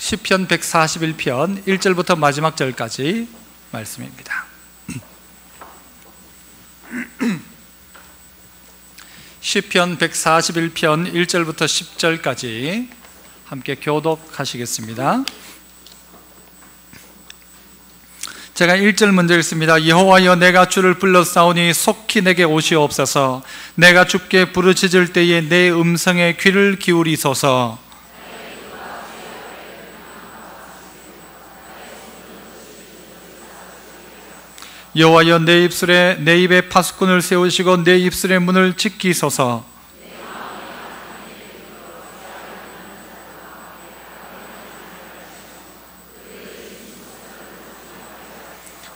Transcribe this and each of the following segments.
시편 141편 1절부터 마지막 절까지 말씀입니다. 시편 141편 1절부터 10절까지 함께 교독하시겠습니다. 제가 1절 먼저 읽습니다. 여호와여, 내가 주를 불렀사오니 속히 내게 오시옵소서. 내가 주께 부르짖을 때에 내 음성에 귀를 기울이소서. 여호와여, 내 입에 파수꾼을 세우시고 내 입술의 문을 지키소서.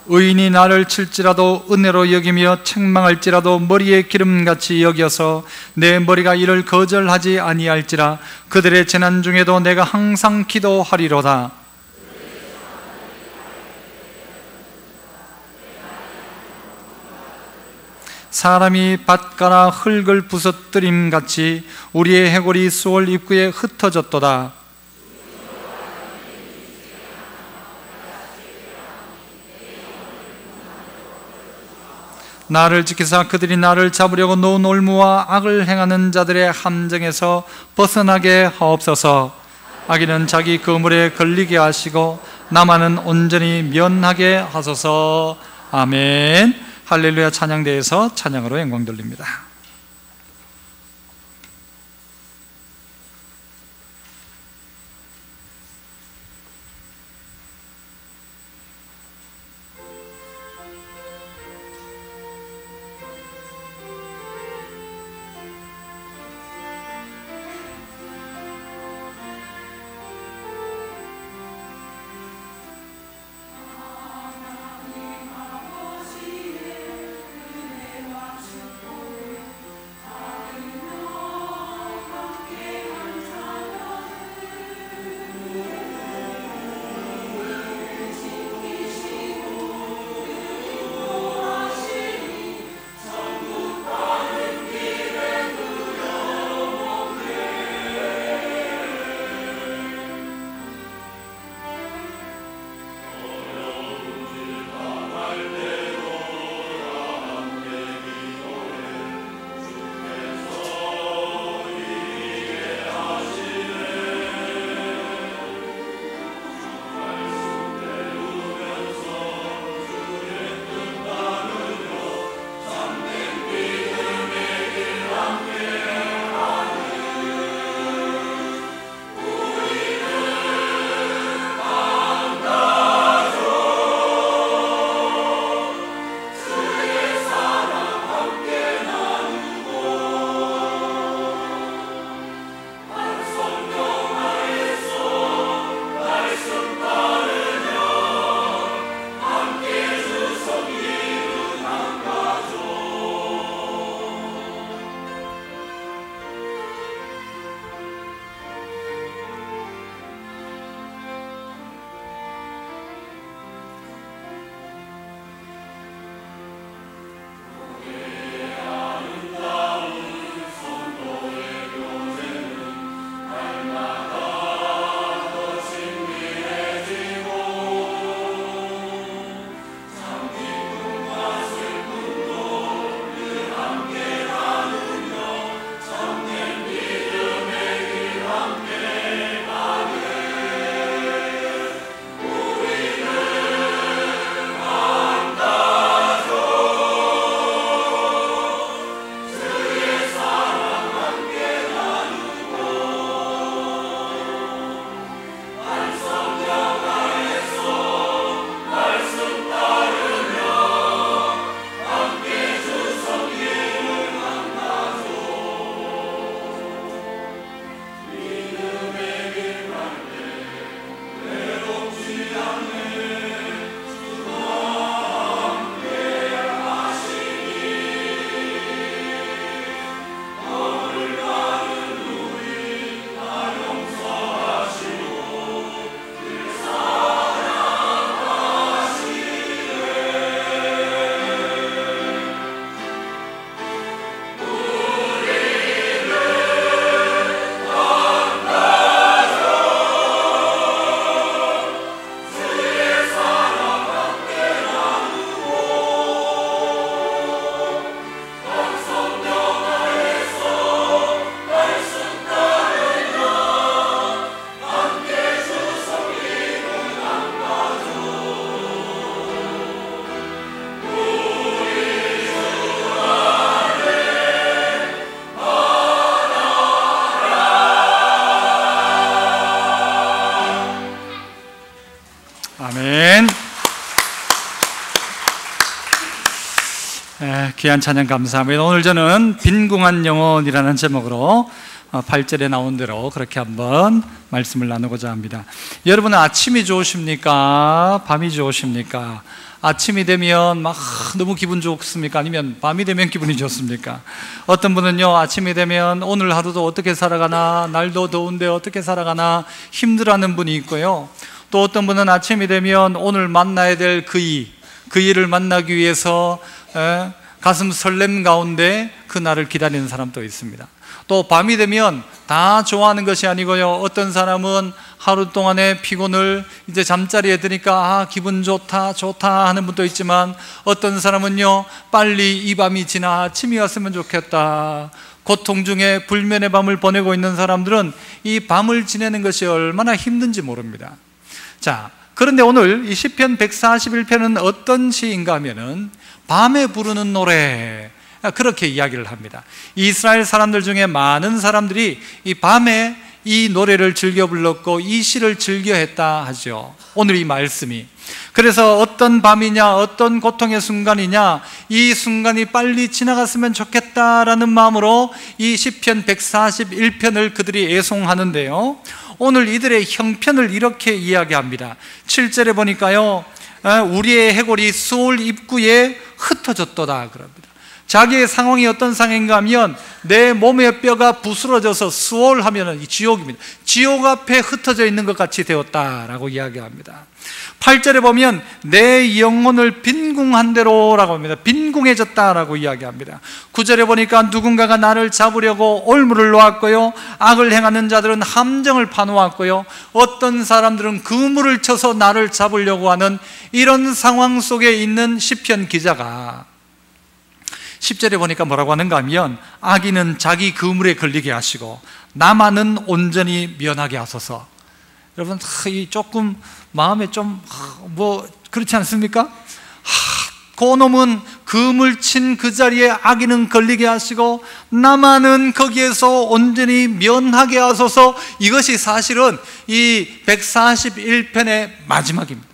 의인이 나를 칠지라도 은혜로 여기며 책망할지라도 머리에 기름같이 여겨서 내 머리가 이를 거절하지 아니할지라. 그들의 재난 중에도 내가 항상 기도하리로다. 사람이 밭가라 흙을 부서뜨림같이 우리의 해골이 수월 입구에 흩어졌도다. 나를 지키사 그들이 나를 잡으려고 놓은 올무와 악을 행하는 자들의 함정에서 벗어나게 하옵소서. 악인은 자기 그물에 걸리게 하시고 나만은 온전히 면하게 하소서. 아멘. 할렐루야. 찬양대에서 찬양으로 영광 돌립니다. 아멘. 귀한 찬양 감사합니다. 오늘 저는 빈궁한 영혼이라는 제목으로 8절에 나온 대로 그렇게 한번 말씀을 나누고자 합니다. 여러분은 아침이 좋으십니까? 밤이 좋으십니까? 아침이 되면 막 너무 기분 좋습니까? 아니면 밤이 되면 기분이 좋습니까? 어떤 분은요, 아침이 되면 오늘 하루도 어떻게 살아가나, 날도 더운데 어떻게 살아가나 힘들어하는 분이 있고요. 또 어떤 분은 아침이 되면 오늘 만나야 될 그 일을 만나기 위해서 가슴 설렘 가운데 그 날을 기다리는 사람도 있습니다. 또 밤이 되면 다 좋아하는 것이 아니고요, 어떤 사람은 하루 동안의 피곤을 이제 잠자리에 드니까 기분 좋다 하는 분도 있지만, 어떤 사람은요, 빨리 이 밤이 지나 아침이 왔으면 좋겠다, 고통 중에 불면의 밤을 보내고 있는 사람들은 이 밤을 지내는 것이 얼마나 힘든지 모릅니다. 자, 그런데 오늘 이 시편 141편은 어떤 시인가 하면은 밤에 부르는 노래, 그렇게 이야기를 합니다. 이스라엘 사람들 중에 많은 사람들이 이 밤에 이 노래를 즐겨 불렀고 이 시를 즐겨 했다 하죠. 오늘 이 말씀이, 그래서 어떤 밤이냐, 어떤 고통의 순간이냐, 이 순간이 빨리 지나갔으면 좋겠다라는 마음으로 이 시편 141편을 그들이 애송하는데요, 오늘 이들의 형편을 이렇게 이야기합니다. 7절에 보니까요, 우리의 해골이 수올 입구에 흩어졌도다 그럽니다. 자기의 상황이 어떤 상황인가 하면 내 몸의 뼈가 부스러져서 수올 하면은 이 지옥입니다. 지옥 앞에 흩어져 있는 것 같이 되었다라고 이야기합니다. 8절에 보면 내 영혼을 빈궁한 대로라고 합니다. 빈궁해졌다라고 이야기합니다. 9절에 보니까 누군가가 나를 잡으려고 올무를 놓았고요, 악을 행하는 자들은 함정을 파놓았고요, 어떤 사람들은 그물을 쳐서 나를 잡으려고 하는 이런 상황 속에 있는 시편 기자가 10절에 보니까 뭐라고 하는가 하면, 악인은 자기 그물에 걸리게 하시고 나만은 온전히 면하게 하소서. 여러분, 조금 마음에 좀 그렇지 않습니까? 그놈은 그물 친 그 자리에 악인은 걸리게 하시고 나만은 거기에서 온전히 면하게 하소서. 이것이 사실은 이 141편의 마지막입니다.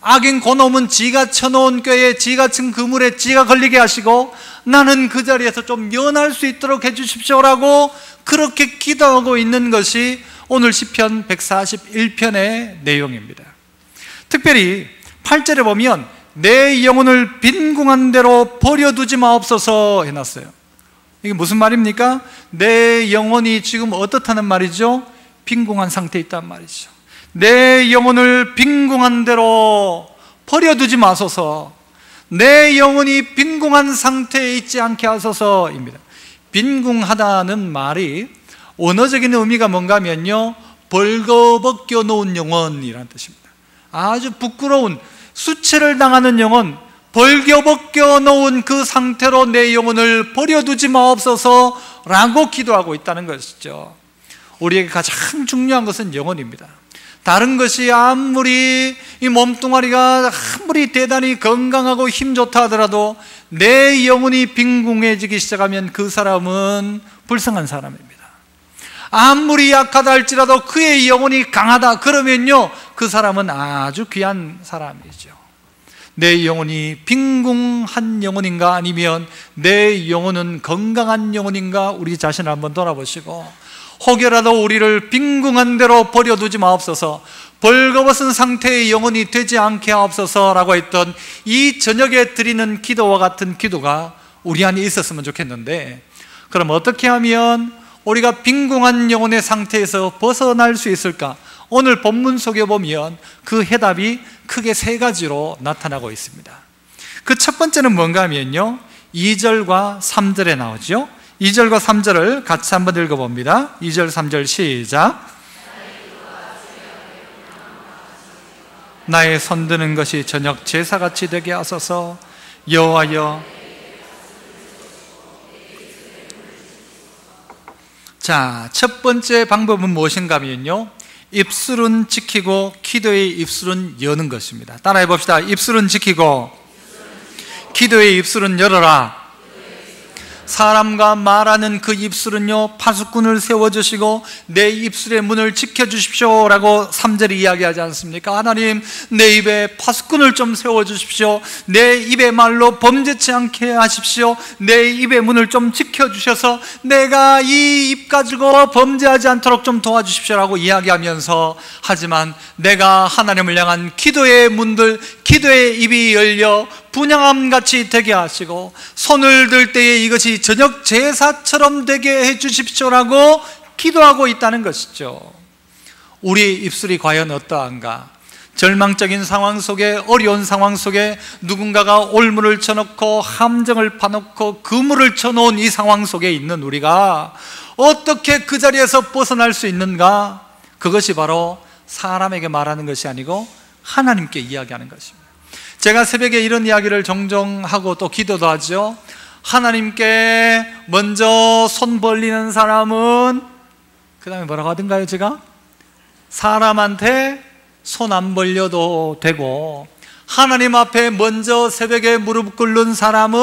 악인 그놈은 지가 쳐놓은 꾀에, 지가 친 그물에 지가 걸리게 하시고 나는 그 자리에서 좀 면할 수 있도록 해주십시오라고 그렇게 기도하고 있는 것이 오늘 시편 141편의 내용입니다. 특별히 8절에 보면 내 영혼을 빈궁한 대로 버려두지 마옵소서 해놨어요. 이게 무슨 말입니까? 내 영혼이 지금 어떻다는 말이죠? 빈궁한 상태에 있단 말이죠. 내 영혼을 빈궁한 대로 버려두지 마소서. 내 영혼이 빈궁한 상태에 있지 않게 하소서입니다. 빈궁하다는 말이 언어적인 의미가 뭔가 하면요, 벌거벗겨 놓은 영혼이라는 뜻입니다. 아주 부끄러운, 수치를 당하는 영혼, 벌거벗겨 놓은 그 상태로 내 영혼을 버려두지 마옵소서라고 기도하고 있다는 것이죠. 우리에게 가장 중요한 것은 영혼입니다. 다른 것이 아무리 이 몸뚱아리가 아무리 대단히 건강하고 힘 좋다 하더라도 내 영혼이 빈궁해지기 시작하면 그 사람은 불쌍한 사람입니다. 아무리 약하다 할지라도 그의 영혼이 강하다 그러면요, 그 사람은 아주 귀한 사람이죠. 내 영혼이 빈궁한 영혼인가, 아니면 내 영혼은 건강한 영혼인가, 우리 자신을 한번 돌아보시고 혹여라도 우리를 빈궁한 대로 버려두지 마옵소서, 벌거벗은 상태의 영혼이 되지 않게 하옵소서라고 했던 이 저녁에 드리는 기도와 같은 기도가 우리 안에 있었으면 좋겠는데, 그럼 어떻게 하면 우리가 빈궁한 영혼의 상태에서 벗어날 수 있을까? 오늘 본문 속에 보면 그 해답이 크게 세 가지로 나타나고 있습니다. 그 첫 번째는 뭔가 하면요, 2절과 3절에 나오죠. 2절과 3절을 같이 한번 읽어봅니다. 2절 3절 시작. 나의 손드는 것이 저녁 제사같이 되게 하소서. 여호와여. 자, 첫 번째 방법은 무엇인가 하면요, 입술은 지키고 기도의 입술은 여는 것입니다. 따라해 봅시다. 입술은 지키고 기도의 입술은 열어라. 사람과 말하는 그 입술은요 파수꾼을 세워주시고 내 입술의 문을 지켜주십시오 라고 3절에 이야기하지 않습니까? 하나님, 내 입에 파수꾼을 좀 세워주십시오. 내 입의 말로 범죄치 않게 하십시오. 내 입의 문을 좀 지켜주셔서 내가 이 입 가지고 범죄하지 않도록 좀 도와주십시오 라고 이야기하면서, 하지만 내가 하나님을 향한 기도의 문들, 기도의 입이 열려 분향함같이 되게 하시고 손을 들 때에 이것이 저녁 제사처럼 되게 해주십시오라고 기도하고 있다는 것이죠. 우리의 입술이 과연 어떠한가? 절망적인 상황 속에, 어려운 상황 속에 누군가가 올무를 쳐놓고 함정을 파놓고 그물을 쳐놓은 이 상황 속에 있는 우리가 어떻게 그 자리에서 벗어날 수 있는가? 그것이 바로 사람에게 말하는 것이 아니고 하나님께 이야기하는 것입니다. 제가 새벽에 이런 이야기를 종종 하고 또 기도도 하죠. 하나님께 먼저 손 벌리는 사람은, 그 다음에 뭐라고 하던가요? 제가 사람한테 손 안 벌려도 되고, 하나님 앞에 먼저 새벽에 무릎 꿇는 사람은,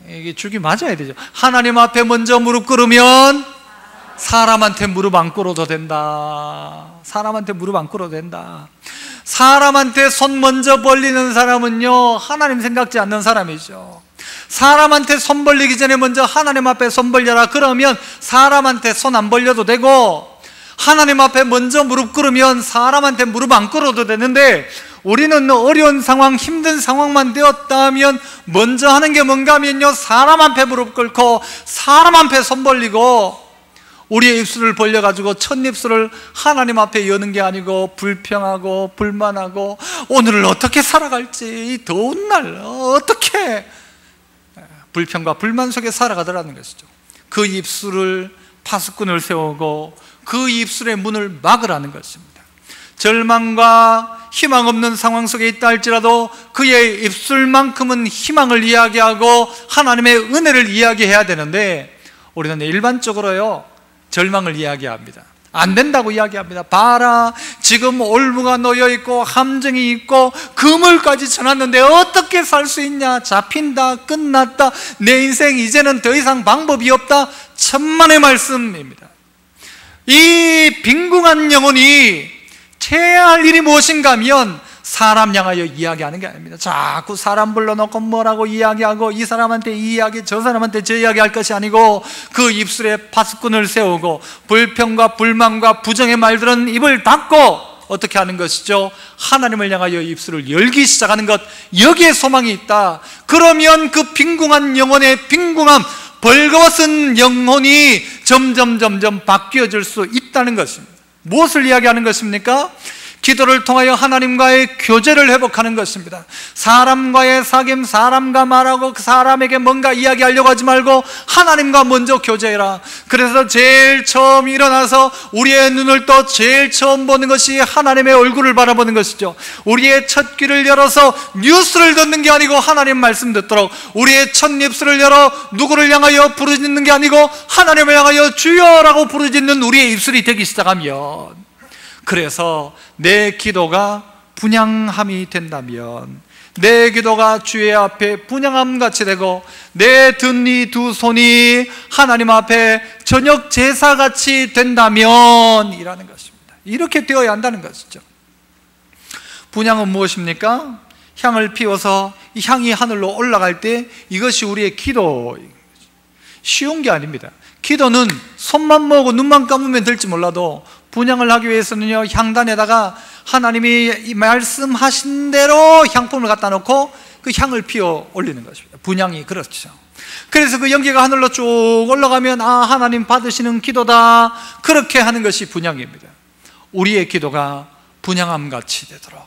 이게 줄기 맞아야 되죠. 하나님 앞에 먼저 무릎 꿇으면 사람한테 무릎 안 꿇어도 된다. 사람한테 무릎 안 꿇어도 된다. 사람한테 손 먼저 벌리는 사람은요 하나님 생각지 않는 사람이죠. 사람한테 손 벌리기 전에 먼저 하나님 앞에 손 벌려라 그러면 사람한테 손 안 벌려도 되고, 하나님 앞에 먼저 무릎 꿇으면 사람한테 무릎 안 꿇어도 되는데, 우리는 어려운 상황, 힘든 상황만 되었다면 먼저 하는 게 뭔가 하면요 사람 앞에 무릎 꿇고 사람 앞에 손 벌리고, 우리의 입술을 벌려가지고 첫입술을 하나님 앞에 여는 게 아니고 불평하고 불만하고 오늘을 어떻게 살아갈지, 이 더운 날 어떻게 불평과 불만 속에 살아가더라는 것이죠. 그 입술을 파수꾼을 세우고 그 입술의 문을 막으라는 것입니다. 절망과 희망 없는 상황 속에 있다 할지라도 그의 입술만큼은 희망을 이야기하고 하나님의 은혜를 이야기해야 되는데, 우리는 일반적으로요 절망을 이야기합니다. 안 된다고 이야기합니다. 봐라, 지금 올무가 놓여있고 함정이 있고 그물까지 쳐놨는데 어떻게 살 수 있냐, 잡힌다, 끝났다, 내 인생 이제는 더 이상 방법이 없다. 천만의 말씀입니다. 이 빈궁한 영혼이 해야 할 일이 무엇인가 하면 사람 향하여 이야기하는 게 아닙니다. 자꾸 사람 불러놓고 뭐라고 이야기하고 이 사람한테 이 이야기, 저 사람한테 저 이야기 할 것이 아니고, 그 입술에 파수꾼을 세우고 불평과 불만과 부정의 말들은 입을 닫고 어떻게 하는 것이죠? 하나님을 향하여 입술을 열기 시작하는 것, 여기에 소망이 있다. 그러면 그 빈궁한 영혼의 빈궁함, 벌거벗은 영혼이 점점 바뀌어질 수 있다는 것입니다. 무엇을 이야기하는 것입니까? 기도를 통하여 하나님과의 교제를 회복하는 것입니다. 사람과의 사귐, 사람과 말하고 그 사람에게 뭔가 이야기하려고 하지 말고 하나님과 먼저 교제해라. 그래서 제일 처음 일어나서 우리의 눈을 떠 제일 처음 보는 것이 하나님의 얼굴을 바라보는 것이죠. 우리의 첫 귀를 열어서 뉴스를 듣는 게 아니고 하나님 말씀 듣도록, 우리의 첫 입술을 열어 누구를 향하여 부르짖는 게 아니고 하나님을 향하여 주여라고 부르짖는 우리의 입술이 되기 시작하면, 그래서 내 기도가 분향함이 된다면, 내 기도가 주의 앞에 분향함같이 되고 내 든 이 두 손이 하나님 앞에 저녁 제사같이 된다면 이라는 것입니다. 이렇게 되어야 한다는 것이죠. 분향은 무엇입니까? 향을 피워서 이 향이 하늘로 올라갈 때 이것이 우리의 기도. 쉬운 게 아닙니다. 기도는 손만 모으고 눈만 감으면 될지 몰라도 분향을 하기 위해서는요 향단에다가 하나님이 말씀하신 대로 향품을 갖다 놓고 그 향을 피워 올리는 것입니다. 분향이 그렇죠. 그래서 그 연기가 하늘로 쭉 올라가면 아, 하나님 받으시는 기도다, 그렇게 하는 것이 분향입니다. 우리의 기도가 분향함같이 되도록.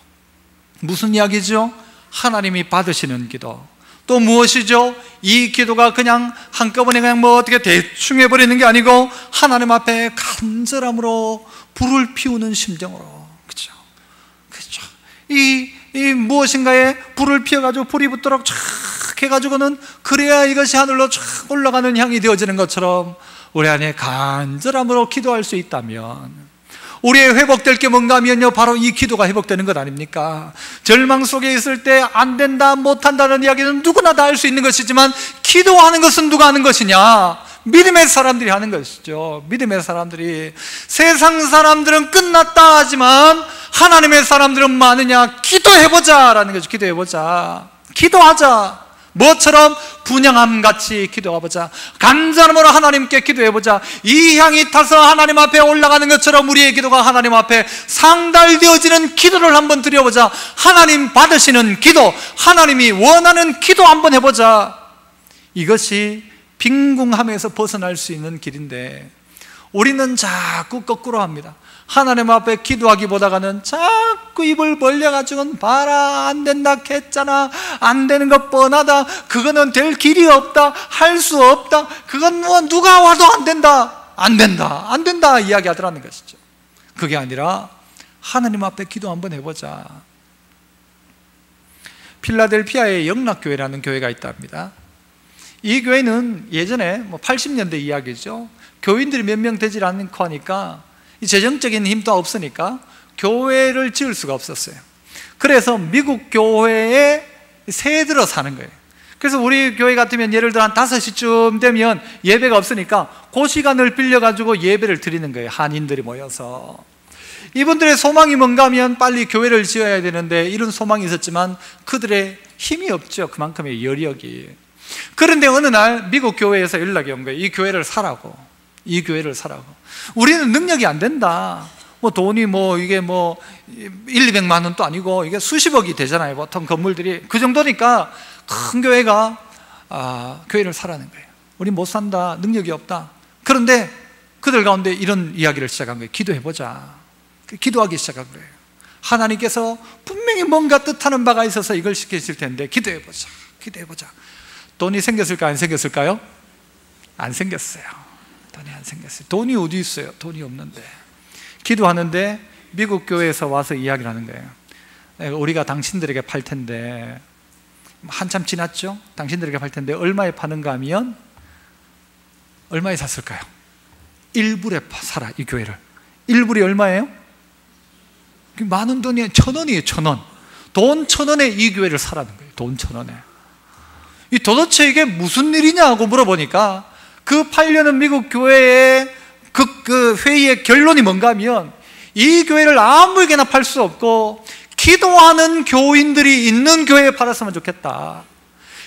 무슨 이야기죠? 하나님이 받으시는 기도. 또 무엇이죠? 이 기도가 그냥 한꺼번에 그냥 뭐 어떻게 대충 해버리는 게 아니고 하나님 앞에 간절함으로 불을 피우는 심정으로. 그렇죠? 그렇죠. 이 무엇인가에 불을 피워가지고 불이 붙도록 쫙 해가지고는, 그래야 이것이 하늘로 쫙 올라가는 향이 되어지는 것처럼 우리 안에 간절함으로 기도할 수 있다면, 우리의 회복될 게 뭔가 하면요, 바로 이 기도가 회복되는 것 아닙니까? 절망 속에 있을 때 안 된다, 못한다는 이야기는 누구나 다 할 수 있는 것이지만, 기도하는 것은 누가 하는 것이냐? 믿음의 사람들이 하는 것이죠. 믿음의 사람들이. 세상 사람들은 끝났다 하지만 하나님의 사람들은 많으냐? 기도해보자 라는 거죠. 기도해보자, 기도하자. 뭐처럼? 분향함같이 기도해보자. 간절함으로 하나님께 기도해보자. 이 향이 타서 하나님 앞에 올라가는 것처럼 우리의 기도가 하나님 앞에 상달되어지는 기도를 한번 드려보자. 하나님 받으시는 기도, 하나님이 원하는 기도 한번 해보자. 이것이 빈궁함에서 벗어날 수 있는 길인데, 우리는 자꾸 거꾸로 합니다. 하나님 앞에 기도하기보다는 자꾸 입을 벌려가지고는 봐라, 안 된다 했잖아, 안 되는 것 뻔하다, 그거는 될 길이 없다, 할 수 없다, 그건 뭐 누가 와도 안 된다, 안 된다, 안 된다 이야기하더라는 것이죠. 그게 아니라 하나님 앞에 기도 한번 해보자. 필라델피아에 영락교회라는 교회가 있답니다. 이 교회는 예전에 80년대 이야기죠. 교인들이 몇 명 되질 않고 하니까 이 재정적인 힘도 없으니까 교회를 지을 수가 없었어요. 그래서 미국 교회에 새들어 사는 거예요. 그래서 우리 교회 같으면 예를 들어 한 5시쯤 되면 예배가 없으니까 그 시간을 빌려가지고 예배를 드리는 거예요. 한인들이 모여서. 이분들의 소망이 뭔가 하면 빨리 교회를 지어야 되는데 이런 소망이 있었지만 그들의 힘이 없죠. 그만큼의 여력이. 그런데 어느 날 미국 교회에서 연락이 온 거예요. 이 교회를 사라고. 이 교회를 사라고. 우리는 능력이 안 된다. 돈이 이게 1,200만 원도 아니고 이게 수십억이 되잖아요. 보통 건물들이. 그 정도니까 큰 교회가 교회를 사라는 거예요. 우리 못 산다. 능력이 없다. 그런데 그들 가운데 이런 이야기를 시작한 거예요. 기도해보자. 기도하기 시작한 거예요. 하나님께서 분명히 뭔가 뜻하는 바가 있어서 이걸 시키실 텐데 기도해보자. 기도해보자. 돈이 생겼을까 안 생겼을까요? 안 생겼어요. 돈이 안 생겼어요. 돈이 어디 있어요? 돈이 없는데. 기도하는데 미국 교회에서 와서 이야기를 하는 거예요. 우리가 당신들에게 팔 텐데, 한참 지났죠? 당신들에게 팔 텐데 얼마에 파는가 하면 얼마에 샀을까요? 1불에 사라. 이 교회를. 1불이 얼마예요? 많은 돈이에요. 1,000원이에요. 1,000원. 돈 1,000원에 이 교회를 사라는 거예요. 돈 1,000원에. 이 도대체 이게 무슨 일이냐고 물어보니까 그 팔려는 미국 교회의 그 회의의 결론이 뭔가 하면 이 교회를 아무에게나 팔 수 없고 기도하는 교인들이 있는 교회에 팔았으면 좋겠다.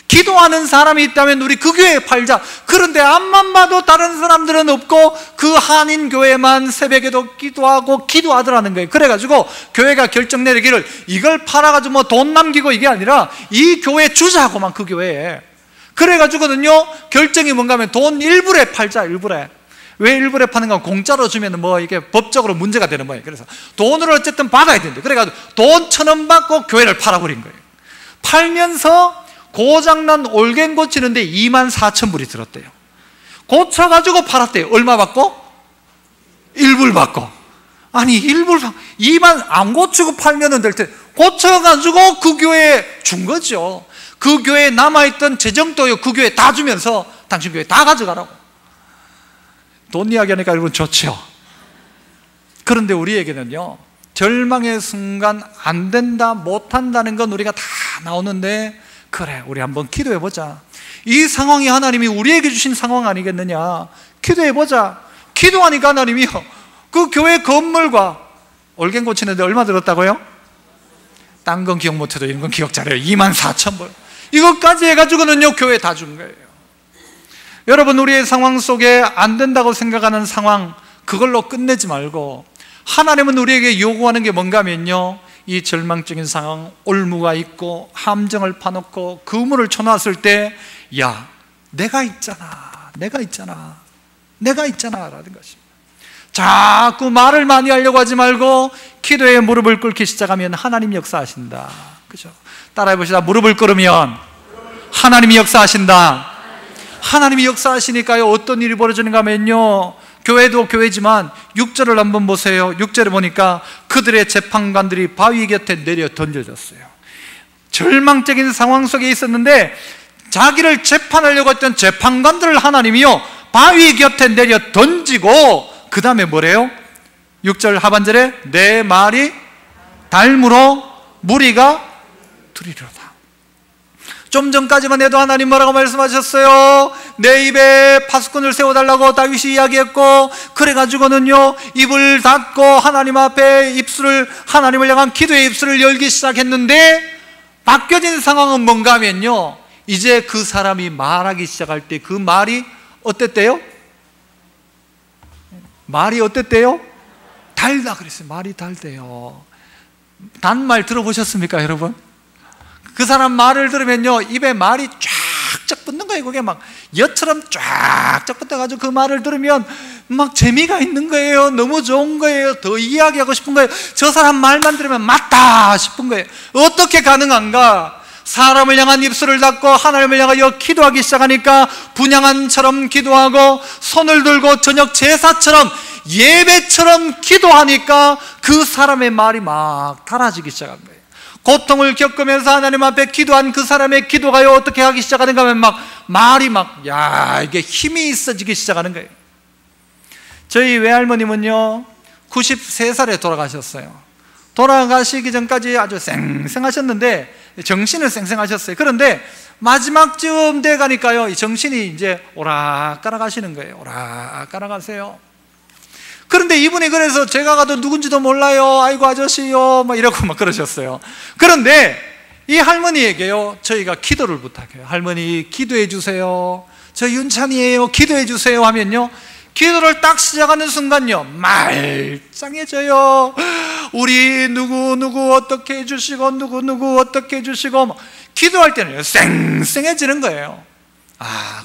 기도하는 사람이 있다면 우리 그 교회에 팔자. 그런데 앞만 봐도 다른 사람들은 없고 그 한인 교회만 새벽에도 기도하고 기도하더라는 거예요. 그래가지고 교회가 결정 내리기를 이걸 팔아가지고 돈 남기고 이게 아니라 이 교회 주자고만, 그 교회에. 그래가지고는요 결정이 뭔가 하면 돈 1불에 팔자. 1불에. 왜 1불에 파는가? 공짜로 주면 이게 법적으로 문제가 되는 거예요. 그래서 돈을 어쨌든 받아야 된대. 그래가지고 돈 1,000원 받고 교회를 팔아버린 거예요. 팔면서 고장난 올갱 고치는데 24,000불이 들었대요. 고쳐가지고 팔았대요. 얼마 받고? 1불 받고. 아니 1불 2만 안 고치고 팔면 될 때 고쳐가지고 그 교회에 준 거죠. 그 교회에 남아있던 재정도요 그 교회에 다 주면서 당신 교회 다 가져가라고. 돈 이야기하니까 여러분 좋죠. 그런데 우리에게는요 절망의 순간 안 된다, 못한다는 건 우리가 다 나오는데, 그래 우리 한번 기도해보자. 이 상황이 하나님이 우리에게 주신 상황 아니겠느냐. 기도해보자. 기도하니까 하나님이요 그 교회 건물과 올갱 고치는데 얼마 들었다고요? 딴 건 기억 못해도 이런 건 기억 잘해요. 24,000불. 이것까지 해가지고는요 교회 다 준 거예요. 여러분, 우리의 상황 속에 안 된다고 생각하는 상황, 그걸로 끝내지 말고 하나님은 우리에게 요구하는 게 뭔가 하면요 이 절망적인 상황, 올무가 있고 함정을 파놓고 그물을 쳐놨을 때 야 내가 있잖아, 내가 있잖아, 내가 있잖아 라는 것입니다. 자꾸 말을 많이 하려고 하지 말고 기도에 무릎을 꿇기 시작하면 하나님 역사하신다. 그죠? 따라해 봅시다. 무릎을 꿇으면 하나님이 역사하신다. 하나님이 역사하시니까요 어떤 일이 벌어지는가 하면요 교회도 교회지만 6절을 한번 보세요. 6절에 보니까 그들의 재판관들이 바위 곁에 내려 던져졌어요. 절망적인 상황 속에 있었는데 자기를 재판하려고 했던 재판관들을 하나님이요 바위 곁에 내려 던지고 그 다음에 뭐래요? 6절 하반절에 내 말이 달무로 무리가 두리로다. 좀 전까지만 해도 하나님 뭐라고 말씀하셨어요? 내 입에 파수꾼을 세워달라고 다윗이 이야기했고, 그래가지고는요 입을 닫고 하나님 앞에 입술을, 하나님을 향한 기도의 입술을 열기 시작했는데, 바뀌어진 상황은 뭔가 하면요, 이제 그 사람이 말하기 시작할 때 그 말이 어땠대요? 말이 어땠대요? 달다 그랬어요. 말이 달대요. 단말 들어보셨습니까 여러분? 그 사람 말을 들으면요 입에 말이 쫙쫙 붙는 거예요. 그게 막 엿처럼 쫙쫙 붙어가지고 그 말을 들으면 막 재미가 있는 거예요. 너무 좋은 거예요. 더 이야기하고 싶은 거예요. 저 사람 말만 들으면 맞다 싶은 거예요. 어떻게 가능한가? 사람을 향한 입술을 닫고 하나님을 향하여 기도하기 시작하니까 분향한처럼 기도하고, 손을 들고 저녁 제사처럼 예배처럼 기도하니까 그 사람의 말이 막 달아지기 시작한 거예요. 고통을 겪으면서 하나님 앞에 기도한 그 사람의 기도가요 어떻게 하기 시작하는가 하면 막 말이 막 이게 힘이 있어지기 시작하는 거예요. 저희 외할머님은요 93살에 돌아가셨어요. 돌아가시기 전까지 아주 쌩쌩하셨는데, 정신을 쌩쌩하셨어요. 그런데 마지막쯤 돼 가니까요 정신이 이제 오락가락 하시는 거예요. 오락가락 하세요. 그런데 이분이 그래서 제가 가도 누군지도 몰라요. 아이고 아저씨요 막 이러고 막 그러셨어요. 그런데 이 할머니에게요 저희가 기도를 부탁해요. 할머니 기도해 주세요. 저 윤찬이에요. 기도해 주세요 하면요, 기도를 딱 시작하는 순간요 말짱해져요. 우리 누구 어떻게 해주시고 누구 어떻게 해주시고, 기도할 때는요 쌩쌩해지는 거예요.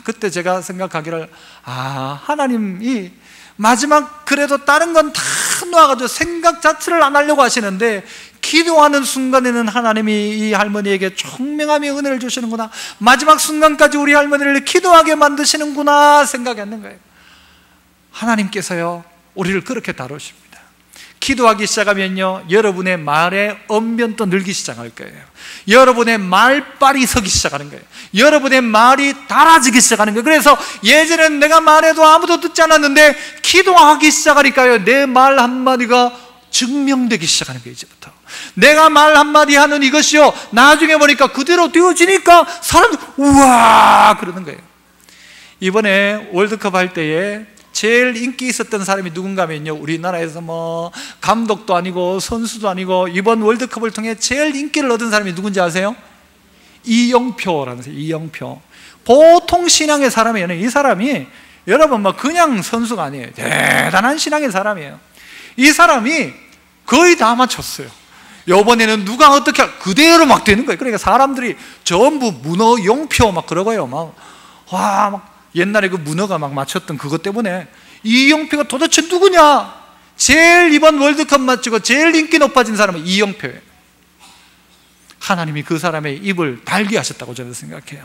그때 제가 생각하기를, 하나님이 마지막 그래도 다른 건 다 놓아가지고 생각 자체를 안 하려고 하시는데, 기도하는 순간에는 하나님이 이 할머니에게 총명함의 은혜를 주시는구나, 마지막 순간까지 우리 할머니를 기도하게 만드시는구나 생각했는 거예요. 하나님께서요 우리를 그렇게 다루십니다. 기도하기 시작하면요 여러분의 말의 언변도 늘기 시작할 거예요. 여러분의 말빨이 서기 시작하는 거예요. 여러분의 말이 달아지기 시작하는 거예요. 그래서 예전엔 내가 말해도 아무도 듣지 않았는데 기도하기 시작하니까요 내 말 한마디가 증명되기 시작하는 거예요. 이제부터 내가 말 한마디 하는 이것이요 나중에 보니까 그대로 되어지니까 사람들 우와 그러는 거예요. 이번에 월드컵 할 때에 제일 인기 있었던 사람이 누군가 하면요 우리나라에서 뭐 감독도 아니고 선수도 아니고 이번 월드컵을 통해 제일 인기를 얻은 사람이 누군지 아세요? 이영표라는 사람. 이영표. 보통 신앙의 사람이에요. 이 사람이 여러분 뭐 그냥 선수가 아니에요. 대단한 신앙의 사람이에요. 이 사람이 거의 다 맞췄어요. 이번에는 누가 어떻게 그대로 막 되는 거예요. 그러니까 사람들이 전부 문어 용표 막 그러고요. 막 옛날에 그 문어가 막 맞췄던 그것 때문에 이영표가 도대체 누구냐? 제일 이번 월드컵 맞추고 제일 인기 높아진 사람은 이영표예요. 하나님이 그 사람의 입을 달게 하셨다고 저는 생각해요.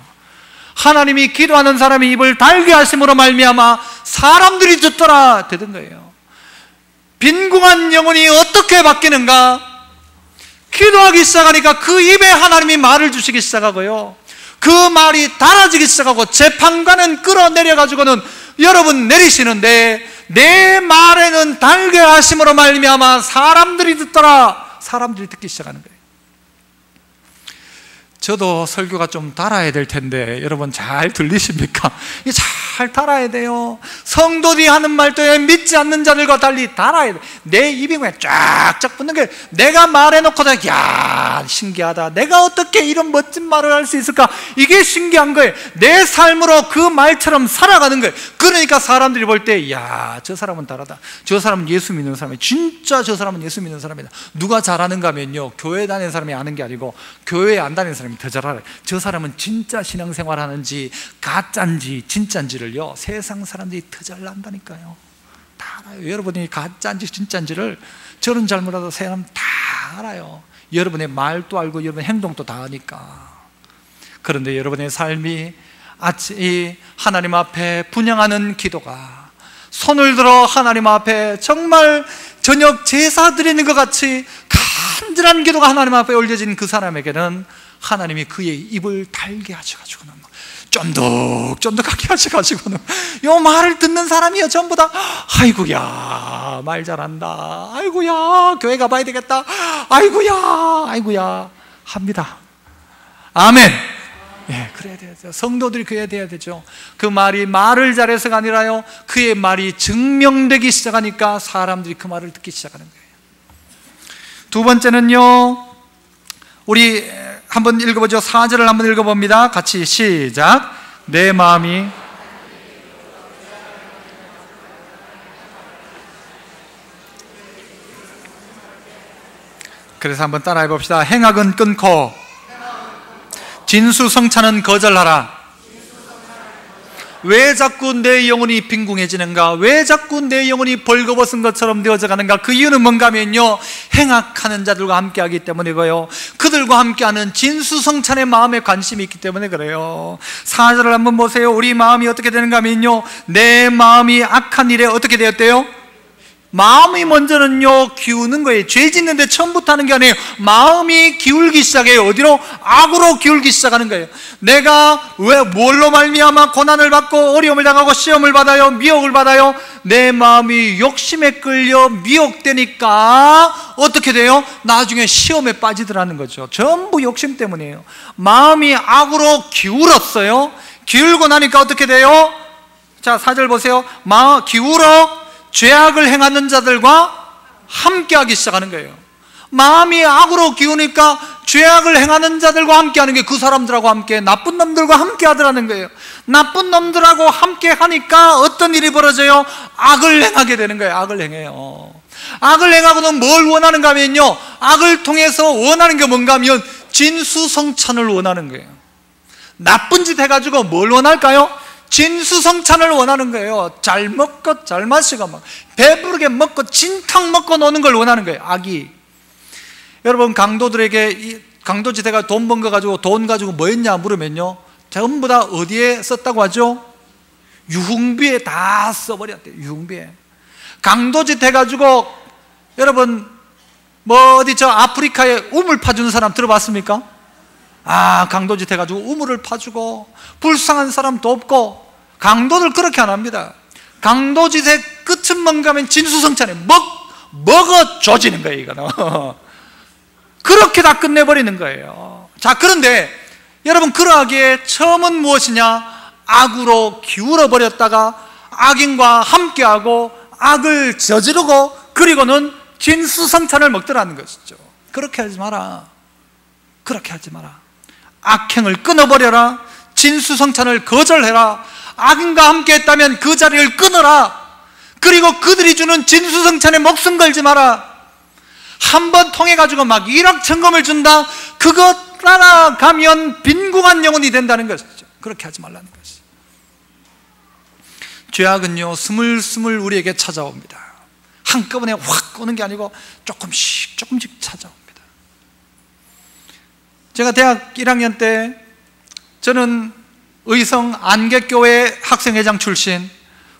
하나님이 기도하는 사람의 입을 달게 하심으로 말미암아 사람들이 듣더라 되던 거예요. 빈궁한 영혼이 어떻게 바뀌는가? 기도하기 시작하니까 그 입에 하나님이 말을 주시기 시작하고요 그 말이 달아지기 시작하고 재판관은 끌어내려가지고는 여러분 내리시는데, 내 말에는 달게 하심으로 말미암아 사람들이 듣더라. 사람들이 듣기 시작하는 거예요. 저도 설교가 좀 달아야 될 텐데 여러분 잘 들리십니까? 잘 달아야 돼요. 성도들이 하는 말도 믿지 않는 자들과 달리 달아야 돼. 내 입이 그냥 쫙쫙 붙는 게, 내가 말해놓고도 야 신기하다, 내가 어떻게 이런 멋진 말을 할 수 있을까, 이게 신기한 거예요. 내 삶으로 그 말처럼 살아가는 거예요. 그러니까 사람들이 볼 때 야 저 사람은 다르다, 저 사람은 예수 믿는 사람이야, 진짜 저 사람은 예수 믿는 사람이다. 누가 잘하는가 하면요 교회 다니는 사람이 아는 게 아니고 교회에 안 다니는 사람이 더 잘 알아요. 저 사람은 진짜 신앙생활 하는지 가짜인지 진짜인지를요 세상 사람들이 더 잘 안다니까요. 다 알아요. 여러분이 가짜인지 진짜인지를 저는 잘 몰라도 사람 다 알아요. 여러분의 말도 알고 여러분의 행동도 다 아니까. 그런데 여러분의 삶이 이 하나님 앞에 분향하는 기도가, 손을 들어 하나님 앞에 정말 저녁 제사 드리는 것 같이 간절한 기도가 하나님 앞에 올려진 그 사람에게는 하나님이 그의 입을 달게 하셔가지고는 쫀득쫀득하게 하셔가지고는 요 말을 듣는 사람이요 전부 다 아이고야 말 잘한다, 아이고야 교회 가봐야 되겠다, 아이고야 합니다. 아멘. 예, 그래야 되죠. 성도들이 그래야 되죠. 그 말이 말을 잘해서가 아니라요, 그의 말이 증명되기 시작하니까 사람들이 그 말을 듣기 시작하는 거예요. 두 번째는요, 우리 한번 읽어보죠. 4절을 한번 읽어봅니다. 같이 시작. 내 마음이 그래서 한번 따라해 봅시다. 행악은 끊고 진수성찬은 거절하라. 왜 자꾸 내 영혼이 빈궁해지는가? 왜 자꾸 내 영혼이 벌거벗은 것처럼 되어져 가는가? 그 이유는 뭔가 하면요, 행악하는 자들과 함께하기 때문이고요, 그들과 함께하는 진수성찬의 마음에 관심이 있기 때문에 그래요. 4절을 한번 보세요. 우리 마음이 어떻게 되는가 하면요, 내 마음이 악한 일에 어떻게 되었대요? 마음이 먼저는요 기우는 거예요. 죄 짓는데 처음부터 하는 게 아니에요. 마음이 기울기 시작해요. 어디로? 악으로 기울기 시작하는 거예요. 내가 왜 뭘로 말미암아 고난을 받고 어려움을 당하고 시험을 받아요, 미혹을 받아요? 내 마음이 욕심에 끌려 미혹되니까 어떻게 돼요? 나중에 시험에 빠지더라는 거죠. 전부 욕심 때문이에요. 마음이 악으로 기울었어요. 기울고 나니까 어떻게 돼요? 자, 4절 보세요. 기울어 죄악을 행하는 자들과 함께하기 시작하는 거예요. 마음이 악으로 기우니까 죄악을 행하는 자들과 함께하는 게, 그 사람들하고 함께, 나쁜 놈들과 함께 하더라는 거예요. 나쁜 놈들하고 함께 하니까 어떤 일이 벌어져요? 악을 행하게 되는 거예요. 악을 행해요. 악을 행하고는 뭘 원하는가 하면요, 악을 통해서 원하는 게 뭔가 하면 진수성찬을 원하는 거예요. 나쁜 짓 해가지고 뭘 원할까요? 진수성찬을 원하는 거예요. 잘 먹고 잘 마시고 막 배부르게 먹고 진탕 먹고 노는 걸 원하는 거예요, 악이. 여러분, 강도들에게 강도지대가 돈 번 거 가지고, 돈 가지고 뭐 했냐 물으면요, 전부 다 어디에 썼다고 하죠? 유흥비에 다 써버렸대요. 유흥비에. 강도짓 해가지고, 여러분 뭐 어디 저 아프리카에 우물 파주는 사람 들어봤습니까? 강도짓 해가지고 우물을 파주고 불쌍한 사람도 없고. 강도들 그렇게 안 합니다. 강도짓의 끝은 뭔가 하면 진수성찬에 먹어줘지는 거예요. 이거는 그렇게 다 끝내버리는 거예요. 자, 그런데 여러분, 그러하기에 처음은 무엇이냐? 악으로 기울어버렸다가 악인과 함께하고 악을 저지르고, 그리고는 진수성찬을 먹더라는 것이죠. 그렇게 하지 마라. 그렇게 하지 마라. 악행을 끊어버려라. 진수성찬을 거절해라. 악인과 함께 했다면 그 자리를 끊어라. 그리고 그들이 주는 진수성찬에 목숨 걸지 마라. 한번 통해가지고 막 일확천금을 준다, 그것 따라가면 빈궁한 영혼이 된다는 것이죠. 그렇게 하지 말라는 것이죠. 죄악은요 스물스물 우리에게 찾아옵니다. 한꺼번에 확 오는 게 아니고 조금씩 찾아옵니다. 제가 대학 1학년 때, 저는 의성 안개교회 학생회장 출신,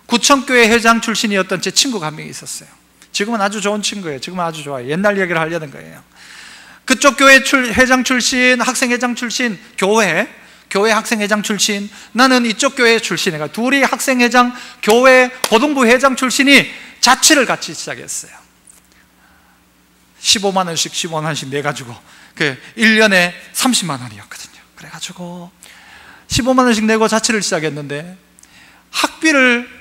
구청교회 회장 출신이었던 제 친구가 한 명이 있었어요. 지금은 아주 좋은 친구예요. 지금은 아주 좋아요. 옛날 얘기를 하려는 거예요. 그쪽 교회 회장 출신, 학생회장 출신, 교회 학생회장 출신, 나는 이쪽 교회 출신이니까 둘이 학생회장, 교회 고등부 회장 출신이 자취를 같이 시작했어요. 15만 원씩 내가지고, 그 1년에 30만 원이었거든요. 그래가지고 15만 원씩 내고 자취를 시작했는데, 학비를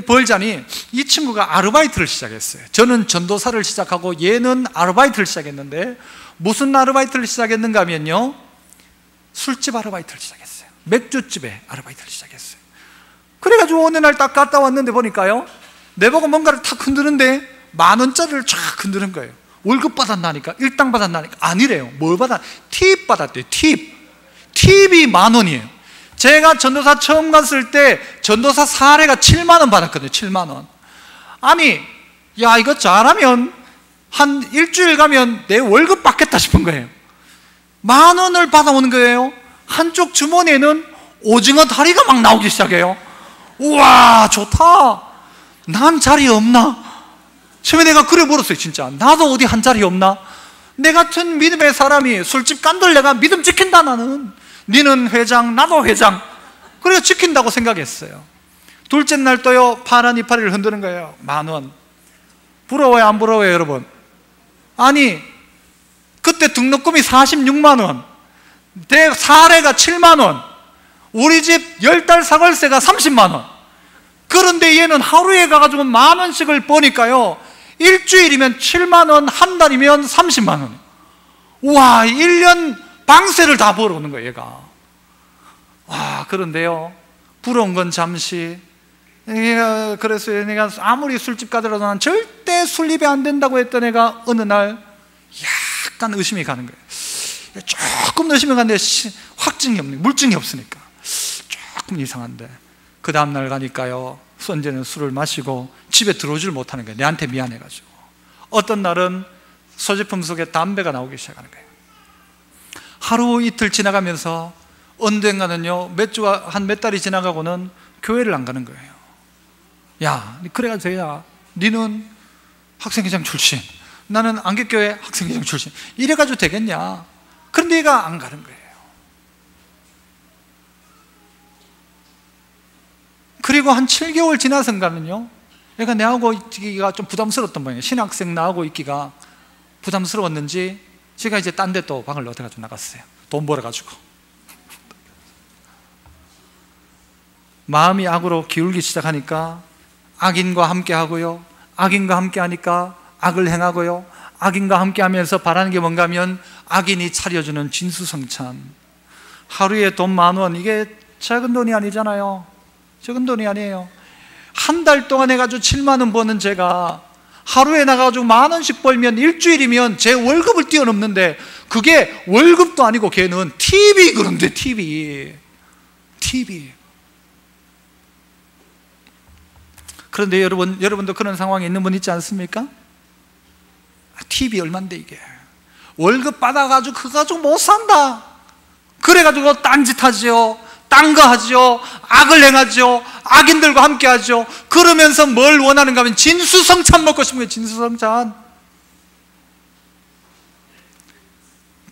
벌자니 이 친구가 아르바이트를 시작했어요. 저는 전도사를 시작하고 얘는 아르바이트를 시작했는데, 무슨 아르바이트를 시작했는가 하면요, 술집 아르바이트를 시작했어요. 맥주집에 아르바이트를 시작했어요. 그래가지고 어느 날 딱 갔다 왔는데 보니까요, 내보고 뭔가를 탁 흔드는데 10,000원짜리를 쫙 흔드는 거예요. 월급 받았나니까, 일당 받았나니까. 아니래요. 뭘 팁 받았대요. 팁이 10,000원이에요. 제가 전도사 처음 갔을 때 전도사 사례가 7만 원 받았거든요. 7만 원. 아니, 야, 이거 잘하면 한 일주일 가면 내 월급 받겠다 싶은 거예요. 10,000원을 받아오는 거예요. 한쪽 주머니에는 오징어 다리가 막 나오기 시작해요. 우와, 좋다. 난 자리 없나? 처음에 내가 그래 물었어요. 진짜 나도 어디 한 자리 없나? 내 같은 믿음의 사람이 술집 깐돌 내가 믿음 지킨다. 나는 니는 회장, 나도 회장. 그래서 지킨다고 생각했어요. 둘째 날 또요, 파란 이파리를 흔드는 거예요. 10,000원. 부러워요, 안 부러워요, 여러분? 아니, 그때 등록금이 46만 원, 사례가 7만 원, 우리 집 10달 사월세가 30만 원. 그런데 얘는 하루에 가가지고 10,000원씩을 버니까요, 일주일이면 7만 원, 한 달이면 30만 원. 우와, 1년 방세를 다 벌어오는 거예요, 얘가. 와, 그런데요, 부러운 건 잠시. 그래서 내가 아무리 술집 가더라도 난 절대 술입이 안 된다고 했던 애가 어느 날 약간 의심이 가는 거예요. 조금 의심이 가는데 확증이 없는, 물증이 없으니까 조금 이상한데, 그 다음날 가니까요, 선재는 술을 마시고 집에 들어오질 못하는 거예요. 내한테 미안해가지고. 어떤 날은 소지품 속에 담배가 나오기 시작하는 거예요. 하루 이틀 지나가면서 언젠가는요, 몇 주가 한 몇 달이 지나가고는 교회를 안 가는 거예요. 야, 그래가지고 야, 니는 학생회장 출신, 나는 안개교회 학생회장 출신, 이래가지고 되겠냐? 그런데 얘가 안 가는 거예요. 그리고 한 7개월 지나서인가는요, 얘가 내하고 있기가 좀 부담스러웠던 모양이에요. 신학생 나하고 있기가 부담스러웠는지 제가 이제 딴 데 또 방을 얻어가지고 나갔어요. 돈 벌어가지고. 마음이 악으로 기울기 시작하니까 악인과 함께 하고요, 악인과 함께 하니까 악을 행하고요, 악인과 함께 하면서 바라는 게 뭔가 하면 악인이 차려주는 진수성찬. 하루에 돈 10,000원, 이게 작은 돈이 아니잖아요. 적은 돈이 아니에요. 한 달 동안 해가지고 7만 원 버는 제가 하루에 나가가지고 10,000원씩 벌면 일주일이면 제 월급을 뛰어넘는데, 그게 월급도 아니고 걔는 TV, 그런데 TV. 그런데 여러분도 그런 상황에 있는 분 있지 않습니까? TV 얼만데 이게. 월급 받아가지고 그거 가지고 못 산다. 그래가지고 딴짓 하죠, 딴 거 하죠, 악을 행하죠, 악인들과 함께 하죠. 그러면서 뭘 원하는가 하면 진수성찬 먹고 싶은 거예요. 진수성찬.